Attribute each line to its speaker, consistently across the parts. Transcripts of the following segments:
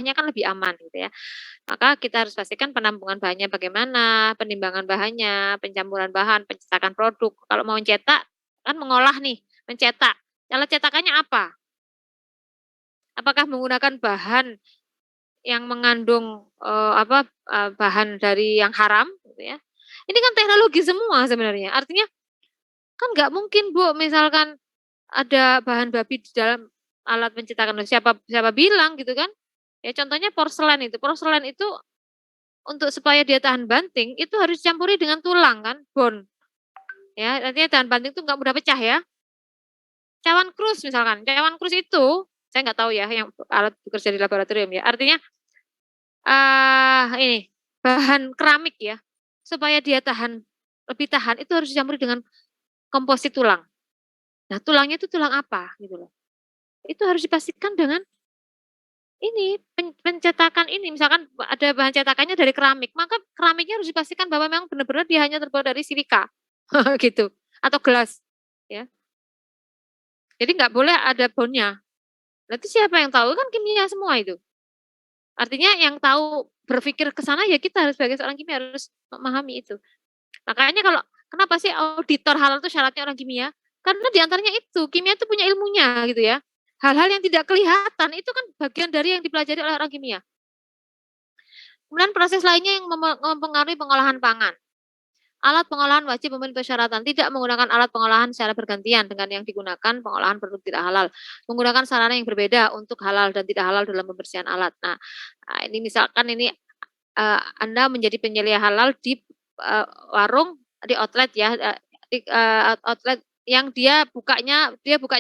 Speaker 1: semuanya kan lebih aman gitu ya. Maka kita harus pastikan penampungan bahannya bagaimana, penimbangan bahannya, pencampuran bahan, pencetakan produk. Kalau mau mencetak, kan mengolah nih, mencetak. Cara cetakannya apa? Apakah menggunakan bahan yang mengandung bahan dari yang haram, gitu ya? Ini kan teknologi semua sebenarnya. Artinya kan nggak mungkin Bu, misalkan ada bahan babi di dalam alat pencetakan. Siapa siapa bilang gitu kan? Ya contohnya porselen itu. Porselen itu untuk supaya dia tahan banting itu harus dicampuri dengan tulang kan, bone. Ya, artinya tahan banting itu nggak mudah pecah ya. Cawan krus misalkan, cawan krus itu saya nggak tahu ya yang alat bekerja di laboratorium ya. Artinya ini bahan keramik ya, supaya dia tahan lebih tahan itu harus dicampuri dengan komposit tulang. Nah, tulangnya itu tulang apa gitu loh. Itu harus dipastikan dengan ini pencetakan ini misalkan ada bahan cetakannya dari keramik, maka keramiknya harus dipastikan bahwa memang benar-benar dia hanya terbuat dari silika gitu atau gelas ya. Jadi nggak boleh ada bondnya. Berarti siapa yang tahu kan kimia semua itu. Artinya yang tahu berpikir ke sana ya kita harus sebagai seorang kimia harus memahami itu. Makanya kalau kenapa sih auditor halal itu syaratnya orang kimia? Karena diantaranya itu kimia itu punya ilmunya gitu ya. Hal-hal yang tidak kelihatan itu kan bagian dari yang dipelajari oleh orang kimia. Kemudian proses lainnya yang mempengaruhi pengolahan pangan. Alat pengolahan wajib memenuhi persyaratan tidak menggunakan alat pengolahan secara bergantian dengan yang digunakan pengolahan produk tidak halal. Menggunakan sarana yang berbeda untuk halal dan tidak halal dalam pembersihan alat. Nah, ini misalkan ini Anda menjadi penyelia halal di warung di outlet ya, di outlet yang dia buka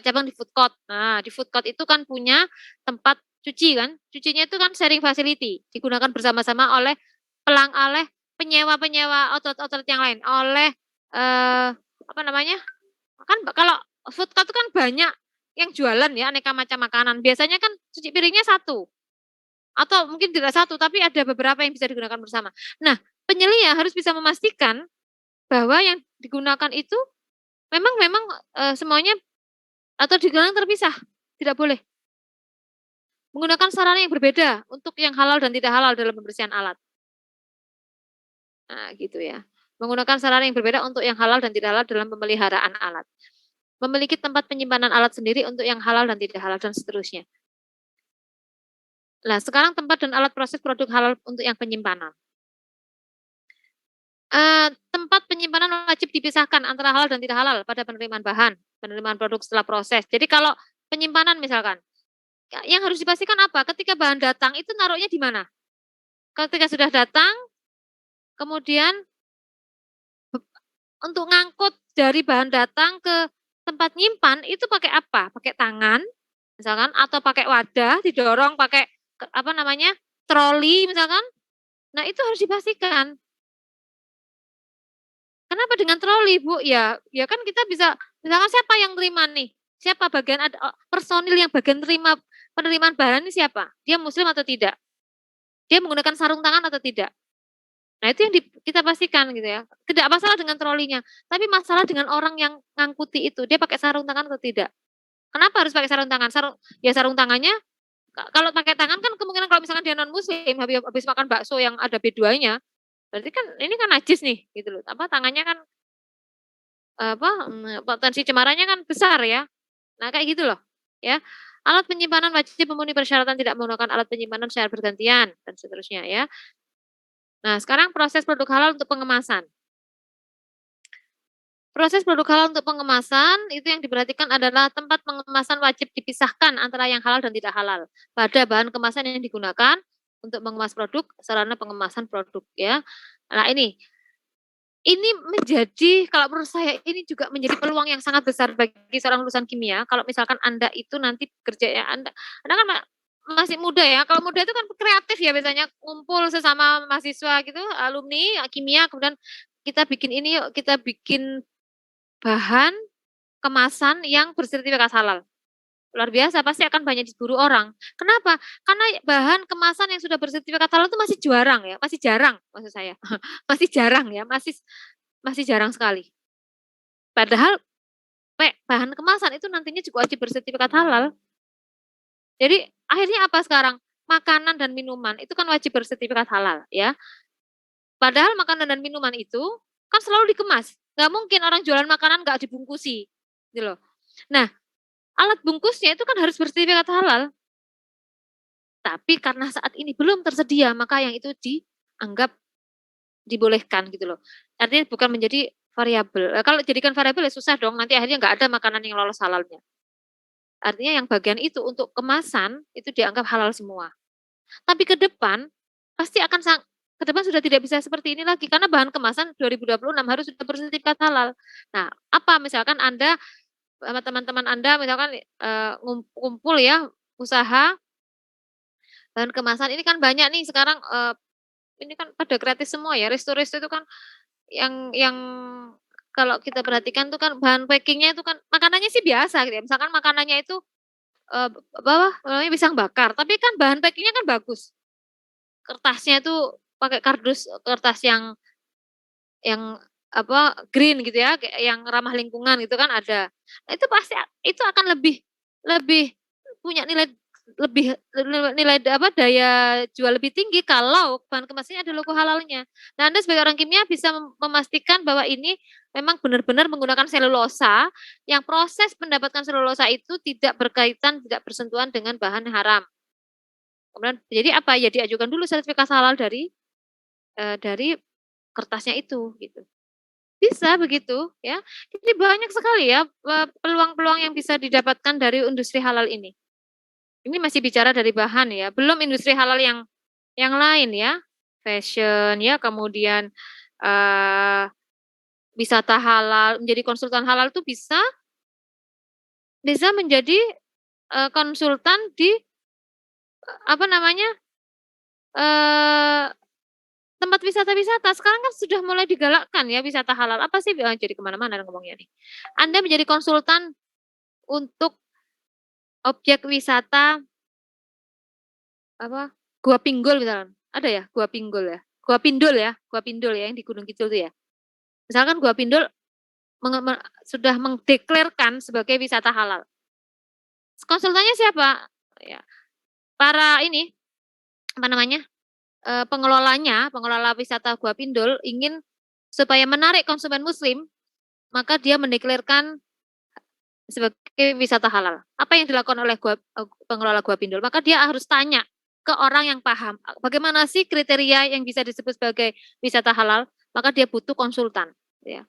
Speaker 1: cabang di food court. Nah, di food court itu kan punya tempat cuci kan, cucinya itu kan sharing facility, digunakan bersama-sama oleh penyewa-penyewa outlet-outlet yang lain, oleh apa namanya? Kan kalau food court itu kan banyak yang jualan ya aneka macam makanan. Biasanya kan cuci piringnya satu atau mungkin tidak satu, tapi ada beberapa yang bisa digunakan bersama. Nah, penyelia harus bisa memastikan bahwa yang digunakan itu memang semuanya atau digunakan terpisah, tidak boleh. Menggunakan sarana yang berbeda untuk yang halal dan tidak halal dalam pembersihan alat. Nah, gitu ya. Menggunakan sarana yang berbeda untuk yang halal dan tidak halal dalam pemeliharaan alat. Memiliki tempat penyimpanan alat sendiri untuk yang halal dan tidak halal dan seterusnya. Nah, sekarang tempat dan alat proses produk halal untuk yang penyimpanan. Tempat penyimpanan wajib dipisahkan antara halal dan tidak halal pada penerimaan bahan, penerimaan produk setelah proses. Jadi kalau penyimpanan misalkan, yang harus dipastikan apa? Ketika bahan datang itu naruhnya di mana? Ketika sudah datang, kemudian untuk ngangkut dari bahan datang ke tempat nyimpan itu pakai apa? Pakai tangan, misalkan, atau pakai wadah, didorong pakai apa namanya troli misalkan. Nah itu harus dipastikan. Kenapa dengan troli Bu? Ya kan kita bisa, misalkan siapa yang terima nih? Siapa bagian ada personil yang bagian terima penerimaan barang ini siapa? Dia muslim atau tidak? Dia menggunakan sarung tangan atau tidak? Nah itu yang kita pastikan gitu ya. Tidak masalah dengan trolinya, tapi masalah dengan orang yang ngangkuti itu. Dia pakai sarung tangan atau tidak? Kenapa harus pakai sarung tangan? Sarung tangannya kalau pakai tangan kan kemungkinan kalau misalkan dia non muslim habis makan bakso yang ada B2-nya, berarti kan ini kan najis nih gitu loh. Apa tangannya kan potensi cemarannya kan besar ya. Nah, kayak gitu loh, ya. Alat penyimpanan wajib memenuhi persyaratan tidak menggunakan alat penyimpanan secara bergantian dan seterusnya ya. Nah, sekarang proses produk halal untuk pengemasan. Proses produk halal untuk pengemasan itu yang diperhatikan adalah tempat pengemasan wajib dipisahkan antara yang halal dan tidak halal pada bahan kemasan yang digunakan untuk mengemas produk, sarana pengemasan produk ya. Nah, ini menjadi kalau menurut saya ini juga menjadi peluang yang sangat besar bagi seorang lulusan kimia. Kalau misalkan Anda itu nanti kerja ya Anda kan masih muda ya. Kalau muda itu kan kreatif ya biasanya ngumpul sesama mahasiswa gitu, alumni kimia kemudian kita bikin ini yuk, kita bikin bahan kemasan yang bersertifikat halal. Luar biasa, pasti akan banyak diburu orang. Kenapa? Karena bahan kemasan yang sudah bersertifikat halal itu masih jarang ya, masih jarang maksud saya. Masih jarang ya, masih jarang sekali. Padahal bahan kemasan itu nantinya juga wajib bersertifikat halal. Jadi akhirnya apa sekarang? makanan dan minuman itu kan wajib bersertifikat halal ya. Padahal makanan dan minuman itu kan selalu dikemas. Nggak mungkin orang jualan makanan nggak dibungkusi, gitu loh. Nah, alat bungkusnya itu kan harus bersertifikat halal. Tapi karena saat ini belum tersedia, maka yang itu dianggap dibolehkan gitu loh. Artinya bukan menjadi variabel. Kalau jadikan variabel ya susah dong, nanti akhirnya nggak ada makanan yang lolos halalnya. Artinya yang bagian itu untuk kemasan itu dianggap halal semua. Tapi ke depan pasti akan ke depan sudah tidak bisa seperti ini lagi karena bahan kemasan 2026 harus sudah bersertifikat halal. Nah, apa misalkan Anda sama teman-teman Anda misalkan kumpul ya usaha bahan kemasan ini kan banyak nih sekarang ini kan pada gratis semua ya. Resto-resto itu kan yang kalau kita perhatikan tuh kan bahan packingnya itu kan makanannya sih biasa gitu ya. Misalkan makanannya itu apa namanya pisang bakar, tapi kan bahan packingnya kan bagus. Kertasnya itu pakai kardus kertas yang apa green gitu ya, yang ramah lingkungan gitu kan ada. Nah, itu pasti itu akan lebih lebih punya nilai apa daya jual lebih tinggi kalau bahan kemasannya ada logo halalnya. Nah, Anda sebagai orang kimia bisa memastikan bahwa ini memang benar-benar menggunakan selulosa yang proses mendapatkan selulosa itu tidak berkaitan, tidak bersentuhan dengan bahan haram. Kemudian jadi apa? Ya diajukan dulu sertifikasi halal dari kertasnya itu gitu. Bisa begitu ya. Jadi banyak sekali ya peluang-peluang yang bisa didapatkan dari industri halal ini. Ini masih bicara dari bahan ya, belum industri halal yang lain ya. Fashion ya, kemudian eh wisata halal, menjadi konsultan halal itu bisa menjadi konsultan di apa namanya? eh tempat wisata-wisata sekarang kan sudah mulai digalakkan ya wisata halal. Apa sih jadi kemana-mana ngomongnya nih. Anda menjadi konsultan untuk objek wisata apa Gua Pinggul misalkan. Ada ya Gua Pinggul ya. Gua Pindul ya yang di Gunung Kidul tuh ya. Misalkan Gua Pindul sudah mengdeklarkan sebagai wisata halal. Konsultannya siapa? Ya, para ini apa namanya? Pengelola wisata Gua Pindul ingin supaya menarik konsumen muslim, maka dia mendeklarkan sebagai wisata halal. Apa yang dilakukan oleh pengelola Gua Pindul? Maka dia harus tanya ke orang yang paham, bagaimana sih kriteria yang bisa disebut sebagai wisata halal, maka dia butuh konsultan. Ya.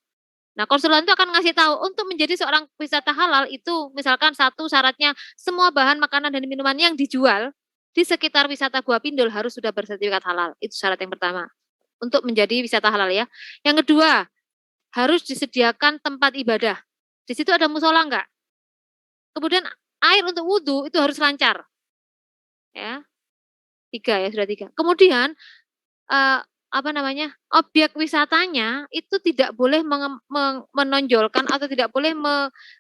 Speaker 1: Nah, konsultan itu akan ngasih tahu untuk menjadi seorang wisata halal itu misalkan satu syaratnya semua bahan makanan dan minuman yang dijual di sekitar wisata Gua Pindul harus sudah bersertifikat halal. Itu syarat yang pertama untuk menjadi wisata halal ya. Yang kedua, harus disediakan tempat ibadah. Di situ ada musola enggak? Kemudian air untuk wudhu itu harus lancar. Ya, 3 ya, sudah 3. Kemudian apa namanya? Objek wisatanya itu tidak boleh menonjolkan atau tidak boleh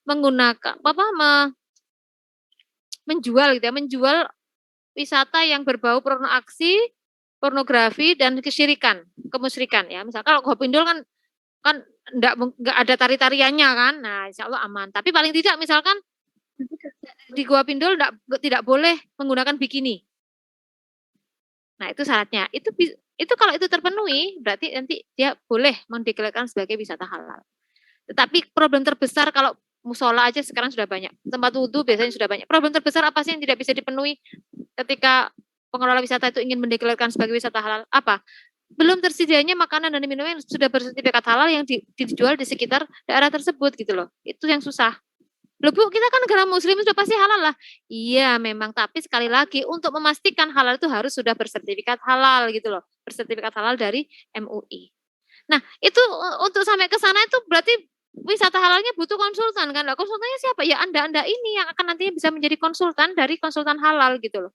Speaker 1: menggunakan apa menjual gitu ya, menjual wisata yang berbau pornografi dan kesyirikan, kemusyrikan ya. Misal kalau Gopindul kan kan enggak ada tari-tariannya kan. Nah, insya Allah aman. Tapi paling tidak misalkan di Gua Pindul tidak boleh menggunakan bikini. Nah, itu syaratnya. Itu kalau itu terpenuhi, berarti nanti dia boleh mendeklarasikan sebagai wisata halal. Tetapi problem terbesar kalau musola aja sekarang sudah banyak. Tempat wudhu biasanya sudah banyak. Problem terbesar apa sih yang tidak bisa dipenuhi ketika pengelola wisata itu ingin mendeklarasikan sebagai wisata halal? Apa? Belum tersedianya makanan dan minuman yang sudah bersertifikat halal yang dijual di sekitar daerah tersebut gitu loh. Itu yang susah. Loh Bu, kita kan negara muslim sudah pasti halal lah. Iya memang, tapi sekali lagi untuk memastikan halal itu harus sudah bersertifikat halal gitu loh. Bersertifikat halal dari MUI. Nah itu untuk sampai ke sana itu berarti wisata halalnya butuh konsultan kan. Nah, konsultannya siapa? Ya Anda-Anda ini yang akan nantinya bisa menjadi konsultan dari konsultan halal gitu loh.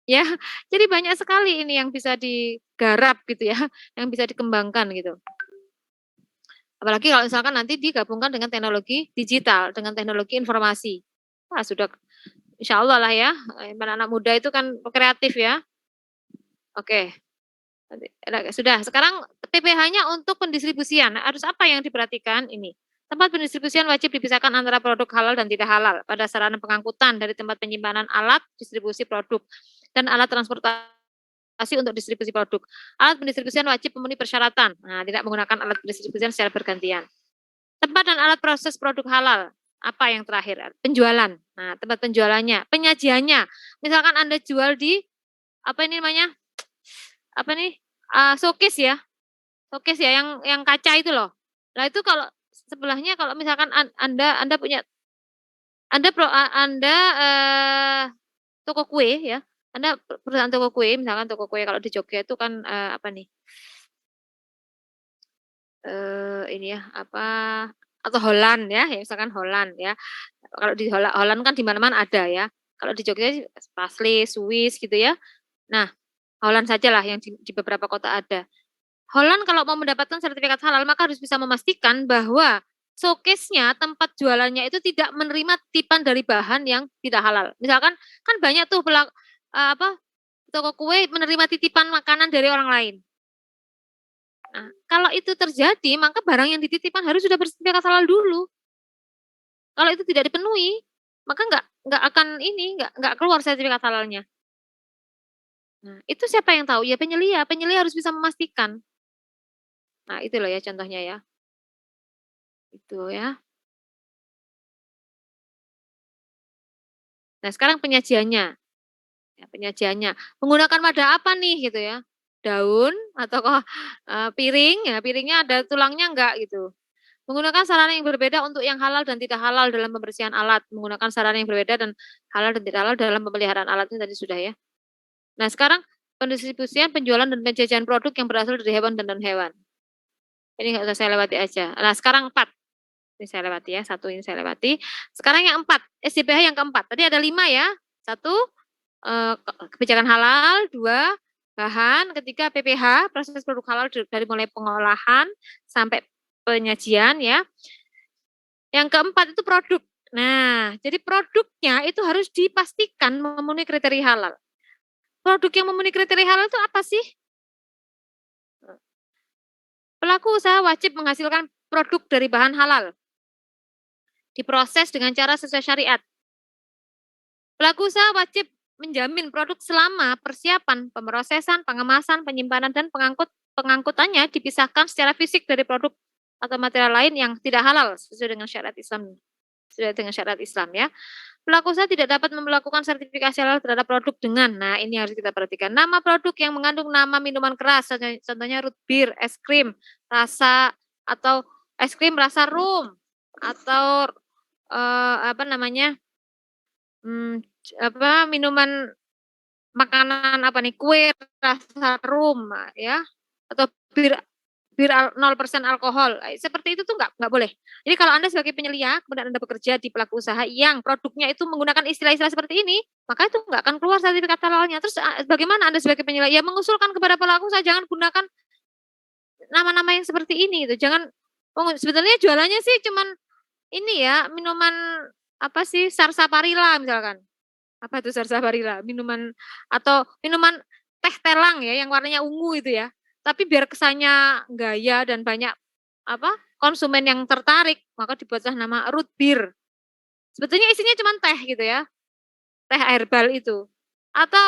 Speaker 1: Ya, jadi banyak sekali ini yang bisa digarap gitu ya, yang bisa dikembangkan gitu. Apalagi kalau misalkan nanti digabungkan dengan teknologi digital, dengan teknologi informasi. Wah, sudah insya Allah lah ya, anak-anak muda itu kan kreatif ya. Oke, sudah. Sekarang PPh-nya untuk pendistribusian, harus apa yang diperhatikan ini? Tempat pendistribusian wajib dipisahkan antara produk halal dan tidak halal pada sarana pengangkutan dari tempat penyimpanan alat distribusi produk. dan alat transportasi untuk distribusi produk. Alat pendistribusian wajib memenuhi persyaratan. Nah, tidak menggunakan alat pendistribusian secara bergantian. Tempat dan alat proses produk halal. Apa yang terakhir? Penjualan. Nah, tempat penjualannya, penyajiannya. Misalkan Anda jual di apa ini namanya? Apa nih? Showcase ya. Showcase ya yang kaca itu loh. Nah, itu kalau sebelahnya kalau misalkan Anda punya Anda toko kue ya. Anda perusahaan toko kue, misalkan toko kue kalau di Jogja itu kan apa nih? Ini ya, apa atau Holland ya, misalkan Holland ya. Kalau di Holland kan di mana-mana ada ya. Kalau di Jogja Paisley, Swiss gitu ya. Nah, Holland sajalah yang di beberapa kota ada. Holland kalau mau mendapatkan sertifikat halal maka harus bisa memastikan bahwa showcase-nya, tempat jualannya itu tidak menerima titipan dari bahan yang tidak halal. Misalkan kan banyak tuh toko kue menerima titipan makanan dari orang lain. Nah, kalau itu terjadi, maka barang yang dititipkan harus sudah bersertifikat halal dulu. Kalau itu tidak dipenuhi, maka nggak akan nggak keluar sertifikat halalnya. Nah, itu siapa yang tahu? Ya penyelia. Penyelia harus bisa memastikan. Nah, itu loh ya contohnya ya. Itu ya. Nah, sekarang penyajiannya. Ya, penyajiannya. Menggunakan wadah apa nih gitu ya? Daun atau piring ya, piringnya ada tulangnya enggak gitu. Menggunakan sarana yang berbeda untuk yang halal dan tidak halal dalam pembersihan alat. Menggunakan sarana yang berbeda dan halal dan tidak halal dalam pemeliharaan alat ini tadi sudah ya. Nah, sekarang pendistribusian, penjualan dan penjajahan produk yang berasal dari hewan dan non-hewan. Ini nggak usah saya lewati aja. Nah, sekarang 4. Ini saya lewati ya, 1 ini saya lewati. Sekarang yang 4, SDPH yang keempat. Tadi ada 5 ya. 1, kebijakan halal, 2, bahan, ketiga PPH, proses produk halal dari mulai pengolahan sampai penyajian ya. Yang keempat itu produk. Nah, jadi produknya itu harus dipastikan memenuhi kriteria halal. Produk yang memenuhi kriteria halal itu apa sih? Pelaku usaha wajib menghasilkan produk dari bahan halal. Diproses dengan cara sesuai syariat. Pelaku usaha wajib menjamin produk selama persiapan, pemrosesan, pengemasan, penyimpanan, dan pengangkutannya dipisahkan secara fisik dari produk atau material lain yang tidak halal sesuai dengan syariat Islam. Sesuai dengan syariat Islam ya. Pelaku usaha tidak dapat melakukan sertifikasi halal terhadap produk dengan, nah ini harus kita perhatikan, nama produk yang mengandung nama minuman keras, contohnya root beer, es krim, rasa atau es krim rasa rum, atau minuman makanan apa nih, kue rasa rum ya, atau bir 0% alkohol. Seperti itu tuh nggak boleh. Jadi kalau Anda sebagai penyelia, kemudian Anda bekerja di pelaku usaha yang produknya itu menggunakan istilah-istilah seperti ini, maka itu nggak akan keluar sertifikat halalnya. Terus bagaimana Anda sebagai penyelia? Ya mengusulkan kepada pelaku usaha jangan gunakan nama-nama yang seperti ini gitu. Jangan sebetulnya jualannya sih cuman ini ya, minuman apa sih, Sarsaparilla misalkan. Apa itu Sarsaparilla? Minuman atau minuman teh telang ya yang warnanya ungu itu ya. Tapi biar kesannya gaya dan banyak konsumen yang tertarik, maka dibuatlah nama root beer. Sebetulnya isinya cuma teh gitu ya. Teh herbal itu. Atau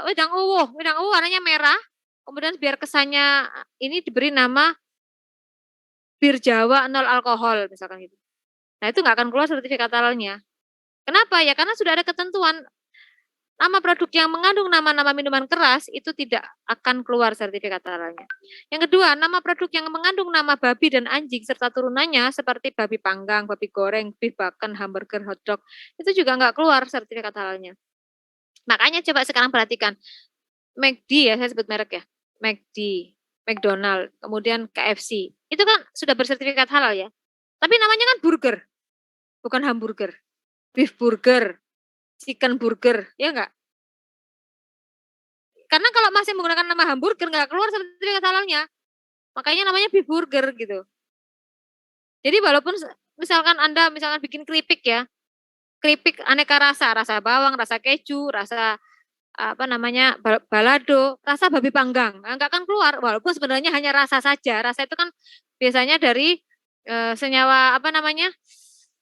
Speaker 1: wedang uwu warnanya merah. Kemudian biar kesannya ini diberi nama bir Jawa 0 alkohol misalkan gitu. Nah, itu nggak akan keluar sertifikat halalnya. Kenapa? Ya karena sudah ada ketentuan nama produk yang mengandung nama-nama minuman keras itu tidak akan keluar sertifikat halalnya. Yang kedua, nama produk yang mengandung nama babi dan anjing serta turunannya seperti babi panggang, babi goreng, beef bacon, hamburger, hotdog itu juga nggak keluar sertifikat halalnya. Makanya coba sekarang perhatikan McD ya, saya sebut merek ya, McD, McDonald, kemudian KFC, itu kan sudah bersertifikat halal ya. Tapi namanya kan burger, bukan hamburger, beef burger, chicken burger, ya enggak? Karena kalau masih menggunakan nama hamburger nggak keluar sertifikat halalnya. Makanya namanya beef burger gitu. Jadi walaupun misalkan Anda bikin keripik ya, keripik aneka rasa, rasa bawang, rasa keju, rasa balado, rasa babi panggang, enggak akan keluar walaupun sebenarnya hanya rasa saja. Rasa itu kan biasanya dari senyawa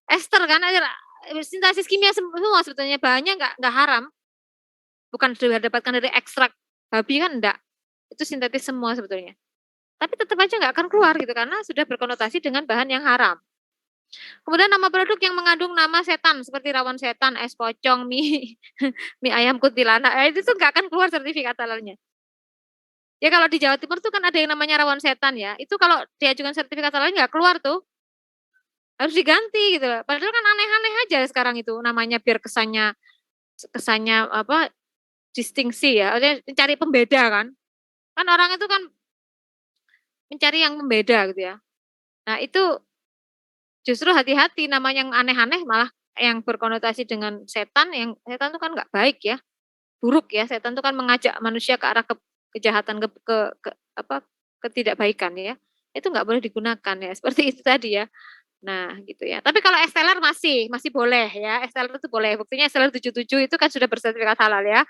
Speaker 1: ester kan, sintesis kimia semua sebetulnya, bahannya enggak haram. bukan didapatkan dari ekstrak babi kan enggak. Itu sintetis semua sebetulnya. Tapi tetap aja nggak akan keluar gitu karena sudah berkonotasi dengan bahan yang haram. Kemudian nama produk yang mengandung nama setan seperti rawon setan, es pocong, mie mie ayam kuntilanak, itu tuh nggak akan keluar sertifikat halalnya. Ya kalau di Jawa Timur tuh kan ada yang namanya rawon setan ya, itu kalau diajukan sertifikat halal nggak keluar tuh, harus diganti gitu loh. Padahal kan aneh-aneh aja sekarang itu namanya biar kesannya kesannya apa, distingsi ya, artinya mencari pembeda kan. Kan orang itu kan mencari yang pembeda gitu ya. Nah itu justru hati-hati namanya yang aneh-aneh malah yang berkonotasi dengan setan, yang setan itu kan nggak baik ya, buruk ya, setan itu kan mengajak manusia ke arah kejahatan, ke apa, ketidakbaikan ya. Itu nggak boleh digunakan ya, seperti itu tadi ya. Nah, gitu ya. Tapi kalau es teler masih boleh ya, es teler itu boleh. Buktinya es teler 77 itu kan sudah bersertifikat halal ya.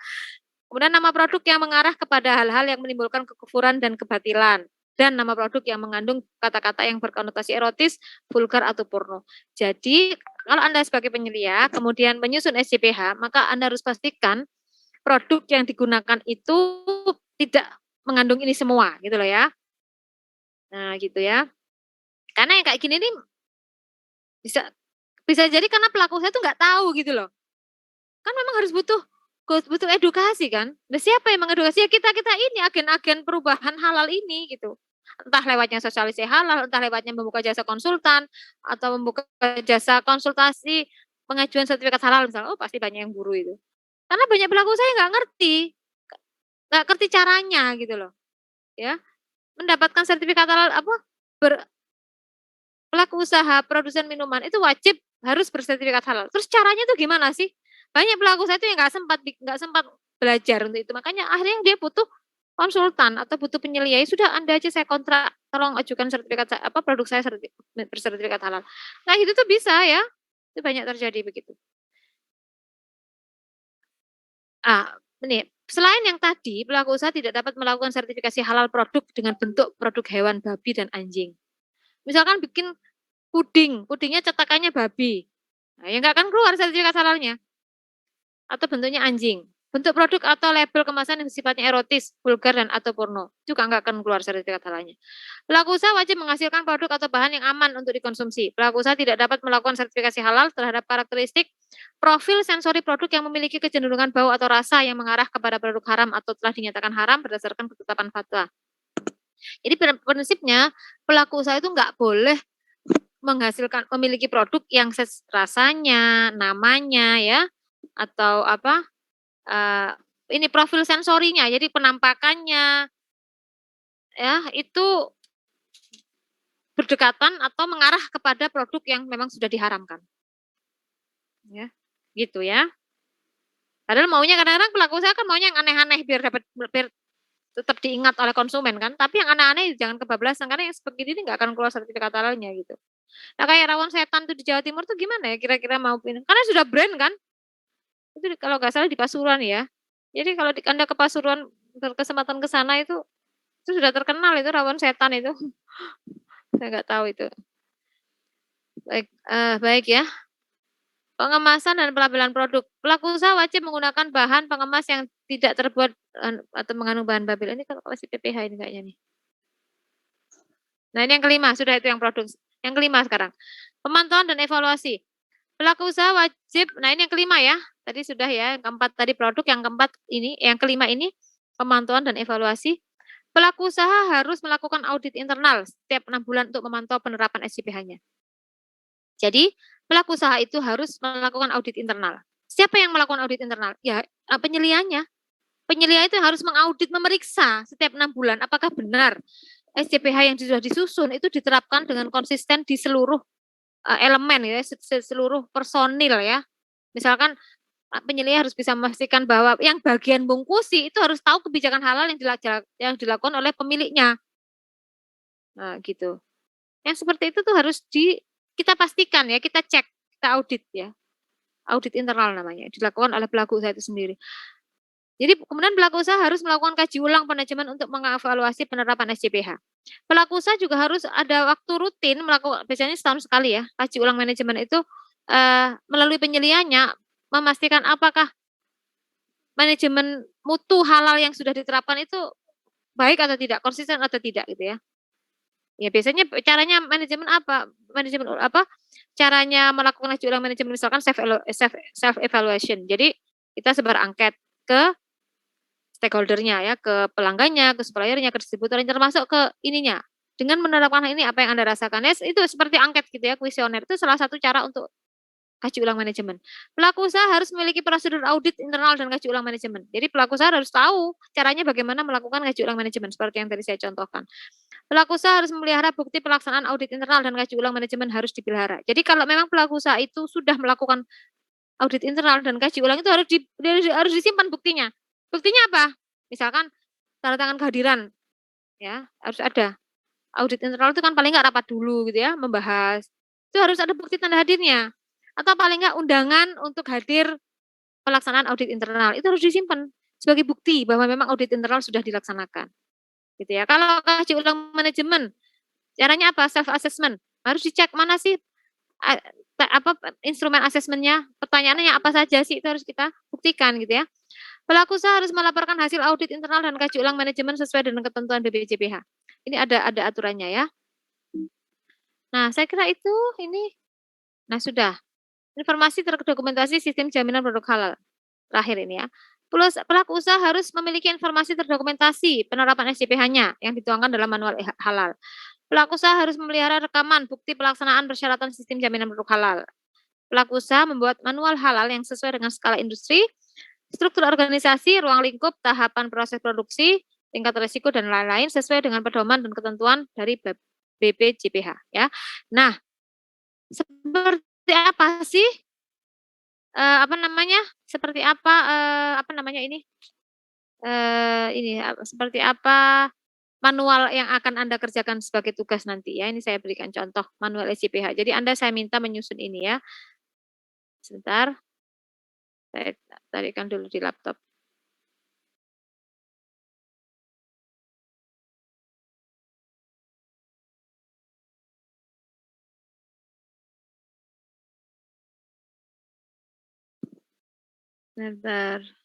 Speaker 1: Kemudian nama produk yang mengarah kepada hal-hal yang menimbulkan kekufuran dan kebatilan. Dan nama produk yang mengandung kata-kata yang berkonotasi erotis, vulgar, atau porno. Jadi, kalau Anda sebagai penyelia, kemudian menyusun SJPH, maka Anda harus pastikan produk yang digunakan itu tidak mengandung ini semua, gitu loh ya. Nah, gitu ya. Karena yang kayak gini nih bisa bisa jadi karena pelaku usaha tuh nggak tahu gitu loh. Kan memang harus butuh butuh edukasi kan. Nah, siapa yang mengedukasi? Ya kita-kita ini agen-agen perubahan halal ini gitu. Entah lewatnya sosialisasi halal, entah lewatnya membuka jasa konsultan atau membuka jasa konsultasi pengajuan sertifikat halal misalnya. Oh, pasti banyak yang buru itu. Karena banyak pelaku usaha yang nggak ngerti caranya gitu loh. Ya, mendapatkan sertifikat halal apa pelaku usaha produsen minuman itu wajib harus bersertifikat halal. Terus caranya tuh gimana sih? Banyak pelaku usaha itu yang nggak sempat belajar untuk itu. Makanya akhirnya dia butuh konsultan atau butuh penyelia. Ya sudah Anda aja saya kontrak, tolong ajukan sertifikat apa produk saya bersertifikat halal. Nah, itu tuh bisa ya. Itu banyak terjadi begitu. Ah, ini selain yang tadi, pelaku usaha tidak dapat melakukan sertifikasi halal produk dengan bentuk produk hewan babi dan anjing. Misalkan bikin pudingnya cetakannya babi. Nah, ya nggak akan keluar sertifikat halalnya. Atau bentuknya anjing. Bentuk produk atau label kemasan yang sifatnya erotis, vulgar, dan atau porno. Juga nggak akan keluar sertifikat halalnya. Pelaku usaha wajib menghasilkan produk atau bahan yang aman untuk dikonsumsi. Pelaku usaha tidak dapat melakukan sertifikasi halal terhadap karakteristik profil sensori produk yang memiliki kecenderungan bau atau rasa yang mengarah kepada produk haram atau telah dinyatakan haram berdasarkan ketetapan fatwa. Jadi prinsipnya pelaku usaha itu nggak boleh memiliki produk yang rasanya, namanya ya, atau apa, ini profil sensorinya, jadi penampakannya ya, itu berdekatan atau mengarah kepada produk yang memang sudah diharamkan. Ya, gitu ya. Padahal maunya kadang-kadang pelaku usaha kan maunya yang aneh-aneh biar tetap diingat oleh konsumen kan, tapi yang aneh-aneh jangan kebablasan karena yang seperti ini nggak akan keluar sertifikat halalnya gitu. Nah, kayak rawon setan tuh di Jawa Timur tuh gimana ya kira-kira mau pindah? Karena sudah brand kan. Itu kalau nggak salah di Pasuruan ya. Jadi kalau Anda ke Pasuruan berkesempatan ke sana itu sudah terkenal itu rawon setan itu. Saya nggak tahu itu. Baik, baik ya. Pengemasan dan pelabelan produk. Pelaku usaha wajib menggunakan bahan pengemas yang tidak terbuat atau mengandung bahan babil. Ini kalau masih PPH ini kayaknya nih. Nah, ini yang kelima, sudah itu yang produk. Yang kelima sekarang. Pemantauan dan evaluasi. Pelaku usaha wajib, nah ini yang kelima ya. Tadi sudah ya, yang keempat tadi produk, yang keempat ini, yang kelima ini pemantauan dan evaluasi. Pelaku usaha harus melakukan audit internal setiap 6 bulan untuk memantau penerapan SJPH-nya. Jadi, pelaku usaha itu harus melakukan audit internal. Siapa yang melakukan audit internal? Ya, penyelianya. Penyelia itu harus mengaudit, memeriksa setiap 6 bulan apakah benar SJPH yang sudah disusun itu diterapkan dengan konsisten di seluruh elemen ya, seluruh personil ya. Misalkan penyelia harus bisa memastikan bahwa yang bagian bungkusi itu harus tahu kebijakan halal yang dilakukan oleh pemiliknya. Nah, gitu. Yang seperti itu tuh harus kita pastikan ya, kita cek, kita audit ya. Audit internal namanya, dilakukan oleh pelaku usaha itu sendiri. Jadi kemudian pelaku usaha harus melakukan kaji ulang manajemen untuk mengevaluasi penerapan SJPH. Pelaku usaha juga harus ada waktu rutin melakukan, biasanya setahun sekali ya, kaji ulang manajemen itu melalui penyelianya memastikan apakah manajemen mutu halal yang sudah diterapkan itu baik atau tidak, konsisten atau tidak gitu ya. Ya biasanya caranya manajemen apa? Manajemen apa? Caranya melakukan haji ulang manajemen misalkan self evaluation. Jadi kita sebar angket ke stakeholdernya ya, ke pelanggannya, ke suppliernya, ke distributornya, termasuk ke ininya. Dengan menerapkan hal ini apa yang Anda rasakan? Ya, itu seperti angket gitu ya, kuesioner itu salah satu cara untuk kaji ulang manajemen. Pelaku usaha harus memiliki prosedur audit internal dan kaji ulang manajemen. Jadi pelaku usaha harus tahu caranya bagaimana melakukan kaji ulang manajemen seperti yang tadi saya contohkan. Pelaku usaha harus memelihara bukti pelaksanaan audit internal dan kaji ulang manajemen harus dipelihara. Jadi kalau memang pelaku usaha itu sudah melakukan audit internal dan kaji ulang itu harus disimpan buktinya. Buktinya apa? Misalkan tanda tangan kehadiran, ya harus ada. Audit internal itu kan paling nggak rapat dulu gitu ya, membahas. Itu harus ada bukti tanda hadirnya. Atau paling nggak undangan untuk hadir pelaksanaan audit internal. Itu harus disimpan sebagai bukti bahwa memang audit internal sudah dilaksanakan. Gitu ya. Kalau kaji ulang manajemen, caranya apa? Self assessment. Harus dicek mana sih apa instrumen asesmennya, pertanyaannya apa saja sih itu harus kita buktikan gitu ya. Pelaku usaha harus melaporkan hasil audit internal dan kaji ulang manajemen sesuai dengan ketentuan BPJPH. Ini ada aturannya ya. Nah, saya kira itu ini. Nah, sudah. Informasi terdokumentasi sistem jaminan produk halal. Terakhir ini ya. Plus pelaku usaha harus memiliki informasi terdokumentasi penerapan SJPH-nya yang dituangkan dalam manual halal. Pelaku usaha harus memelihara rekaman bukti pelaksanaan persyaratan sistem jaminan produk halal. Pelaku usaha membuat manual halal yang sesuai dengan skala industri, struktur organisasi, ruang lingkup, tahapan proses produksi, tingkat risiko dan lain-lain sesuai dengan pedoman dan ketentuan dari BPJPH ya. Nah, seperti apa sih apa namanya? Seperti apa namanya ini? Seperti apa manual yang akan Anda kerjakan sebagai tugas nanti ya. Ini saya berikan contoh manual SJPH. Jadi saya minta menyusun ini ya. Sebentar. Saya tarikan dulu di laptop. Sebentar.